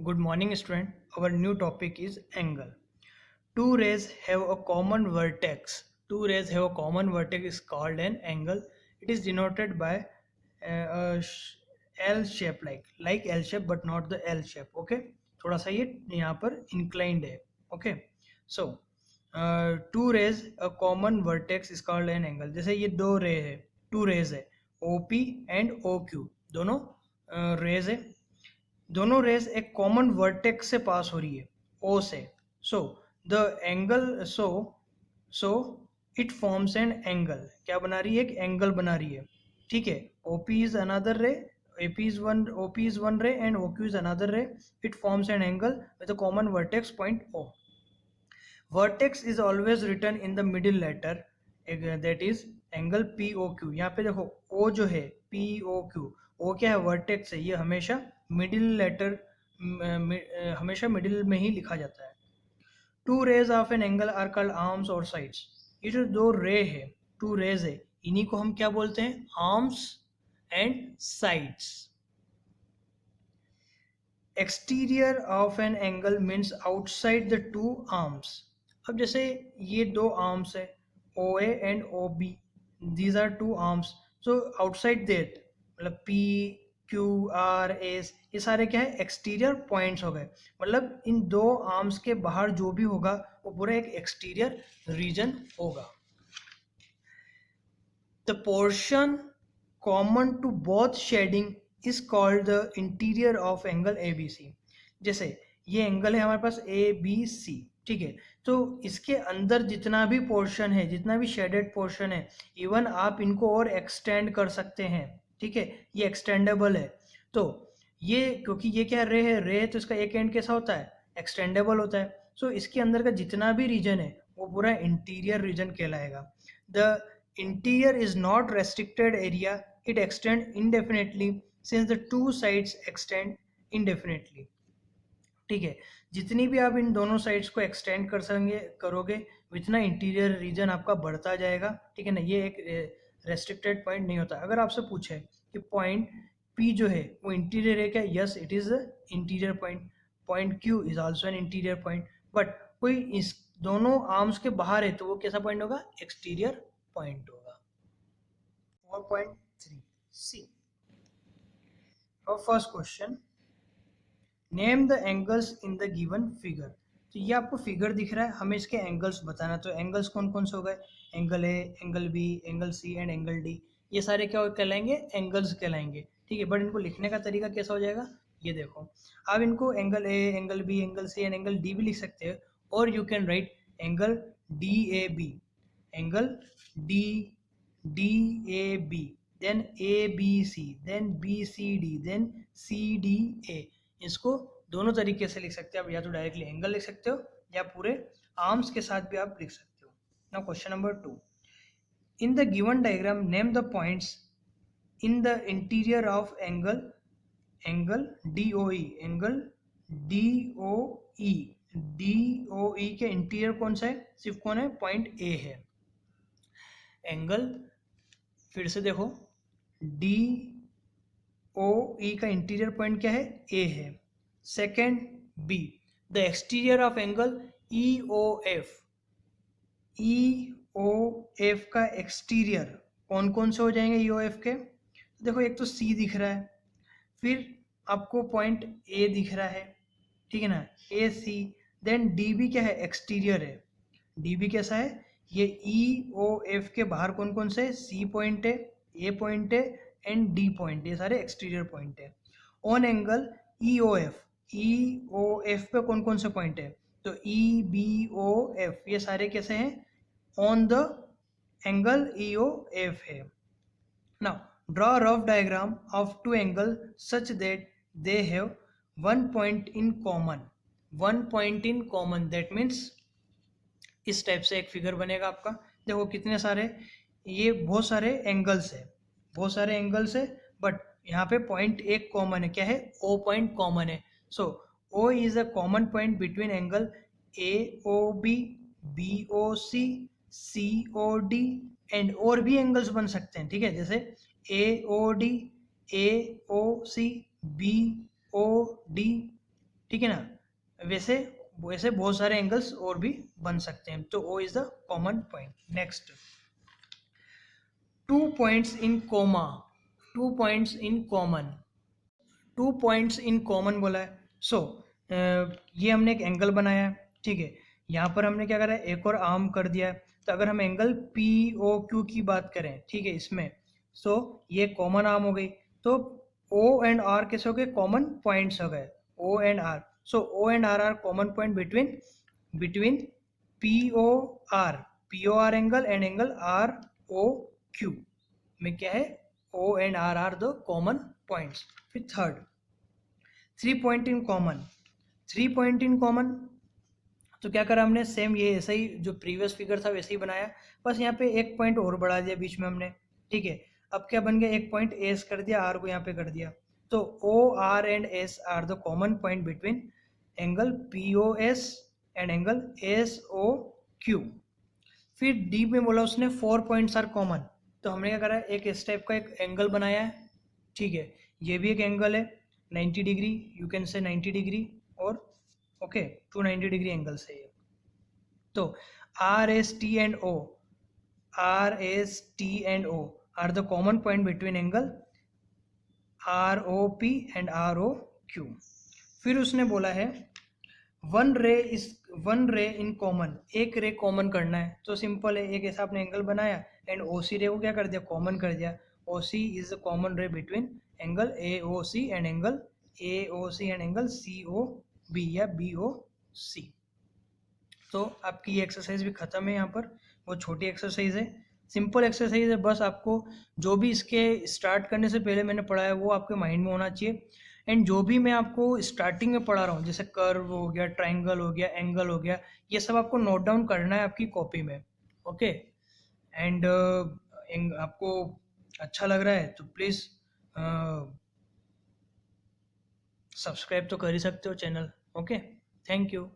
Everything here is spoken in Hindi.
Good morning, student. Our new topic is angle. Two rays have a common vertex. Two rays have a common vertex is called an angle. It is denoted by L shape like L shape but not the L shape. Okay. थोड़ा सा ये यहाँ पर inclined है. Okay. So two rays a common vertex is called an angle. जैसे ये दो रे है, two rays है, OP and OQ दोनों rays है. दोनों रेस एक कॉमन वर्टेक्स से पास हो रही है ओ से. So the angle so it forms an angle. क्या बना रही है? एक एंगल बना रही है. ठीक है. OP is another ray, OP is one ray and OQ is another ray. It forms an angle with a common vertex point O. Vertex is always written in the middle letter, that is angle P O Q. यहाँ पे देखो ओ जो है पी ओ क्यू, ओ क्या है? वर्टेक्स है. ये हमेशा मिडिल लेटर हमेशा मिडिल में ही लिखा जाता है. Two rays of an angle are called arms और साइड्स. ये जो दो रे है, टू रेज है, इन्हीं को हम क्या बोलते हैं? Arms and sides. Exterior of an angle means outside the two arms. अब जैसे ये दो आर्म्स है, O A and O B, these are two arms. So outside that मतलब पी क्यू आर एस, ये सारे क्या है? एक्सटीरियर पॉइंट्स हो गए. मतलब इन दो आर्म्स के बाहर जो भी होगा वो पूरा एक एक्सटीरियर रीजन होगा. The portion common to both shading is called the interior of angle A B C. जैसे ये एंगल है हमारे पास ए बी सी. ठीक है. तो इसके अंदर जितना भी पोर्शन है, जितना भी शेडेड पोर्शन है, इवन आप इनको और एक्सटेंड कर सकते हैं. ठीक है. ये एक्सटेंडेबल है. तो ये क्योंकि ये क्या रे है, रे है, तो इसका एक एंड कैसा होता है? एक्सटेंडेबल होता है. सो इसके अंदर का जितना भी रीजन है वो पूरा इंटीरियर रीजन कहलाएगा. The interior is not restricted area, it extends indefinitely since the two sides extend indefinitely. ठीक है. जितनी भी आप इन दोनों साइड्स को एक्सटेंड कर सकेंगे करोगे उतना इंटीरियर रीजन आपका बढ़ता जाएगा. ठीक है ना. ये एक रेस्ट्रिक्टेड पॉइंट नहीं होता. अगर आपसे पूछे कि पॉइंट पी जो है वो इंटीरियर है क्या? Yes, it is interior point. Point Q is also an interior point. But कोई इस दोनों आर्म्स के बाहर है तो वो कैसा पॉइंट होगा? एक्सटीरियर पॉइंट होगा. 4.3 C. Our first question, name the angles in the given figure. तो ये आपको फिगर दिख रहा है, हमें इसके एंगल्स बताना. तो एंगल्स कौन कौन से हो गए? Angle A, angle B, angle C and angle D. ये सारे क्या कहलाएंगे? एंगल्स कहलाएंगे. ठीक है. बट इनको लिखने का तरीका कैसा हो जाएगा? ये देखो, आप इनको angle A, angle B, angle C and angle D भी लिख सकते हैं. और you can write angle D A B, angle D DAB, then ABC, then BCD, then CDA. इसको दोनों तरीके से लिख सकते हैं आप. या तो डायरेक्टली एंगल लिख सकते हो या पूरे आर्म्स के साथ भी आप लिख सकते हो. Now question number 2. In the given diagram name the points in the interior of angle DOE. Angle DOE, DOE के इंटीरियर कौन सा है? सिर्फ कौन है? पॉइंट ए है. एंगल फिर से देखो, डी ओ ई का इंटीरियर पॉइंट क्या है? ए है. Second B, the exterior of angle E O F. E O F का एक्सटीरियर कौन कौन से हो जाएंगे ई ओ एफ के? देखो, एक तो सी दिख रहा है, फिर आपको पॉइंट ए दिख रहा है. ठीक है ना. ए सी. देन डी बी क्या है? एक्सटीरियर है. डी बी कैसा है? ये ई ओ एफ के बाहर कौन कौन से? सी पॉइंट है, ए पॉइंट है एंड डी पॉइंट. ये सारे एक्सटीरियर पॉइंट है. On angle E O F, E O F पे कौन कौन से पॉइंट है? तो ई बी ओ एफ, ये सारे कैसे हैं? On the angle E O F है. Now draw rough diagram of two angle such that they have one point in common. One point in common, that means इस टाइप से एक फिगर बनेगा आपका. देखो कितने सारे, ये बहुत सारे एंगल्स है, बहुत सारे एंगल्स है, बट यहाँ पे पॉइंट एक कॉमन है. क्या है? ओ पॉइंट कॉमन है. So O is a common point between angle A O B, B O C, C O D and और भी एंगल्स बन सकते हैं. ठीक है. जैसे A O D, A O C, B O D ठीक है ना। वैसे वैसे बहुत सारे एंगल्स और भी बन सकते हैं, तो O is the common point. Next, 2 points in comma, 2 points in common, 2 points in common बोला है। सो ये हमने एक एंगल बनाया है, ठीक है। यहाँ पर हमने क्या करा है, एक और आर्म कर दिया है। तो अगर हम एंगल पी ओ क्यू की बात करें, ठीक है, इसमें, सो ये कॉमन आर्म हो गई। तो ओ एंड आर कैसे हो गए, कॉमन पॉइंट्स हो गए, O and R. So O and R common point between between P O R angle and angle R O Q में क्या है, O and R the common points. फिर third, 3 point in common, 3 point in common. तो क्या करा हमने, सेम ये ऐसा ही जो प्रीवियस फिगर था वैसे ही बनाया, बस यहाँ पे एक पॉइंट और बढ़ा दिया बीच में हमने, ठीक है। अब क्या बन गया, एक पॉइंट एस कर दिया, आर को यहाँ पे कर दिया। तो O R and S R the common point between angle P O S and angle S O Q. फिर डी में बोला उसने 4 पॉइंट्स आर कॉमन। तो हमने क्या करा है, एक इस टाइप का एक एंगल बनाया है, ठीक है। ये भी एक एंगल है 90 degree, you can say 90 degree, और ओके 290 डिग्री एंगल से ये। तो R S T and O, R S T and O are the common point between angle R O P and R O Q. फिर उसने बोला है वन रे इज, वन रे इन कॉमन, एक रे कॉमन करना है। तो सिंपल है, एक ऐसा आपने एंगल बनाया एंड ओ सी रे को क्या कर दिया, कॉमन कर दिया। O C is the common ray between angle A O C and angle A O C and angle C O B या बी ओ सी। तो आपकी ये एक्सरसाइज भी ख़त्म है। यहाँ पर वो छोटी एक्सरसाइज है, सिंपल एक्सरसाइज है, बस आपको जो भी इसके स्टार्ट करने से पहले मैंने पढ़ा है वो आपके माइंड में होना चाहिए। एंड जो भी मैं आपको स्टार्टिंग में पढ़ा रहा हूँ, जैसे कर्व हो गया, ट्राइंगल हो गया, एंगल हो गया, ये सब आपको नोट डाउन करना है आपकी कॉपी में, ओके। एंड आपको अच्छा लग रहा है तो प्लीज़ सब्सक्राइब तो कर ही सकते हो चैनल, ओके। Thank you.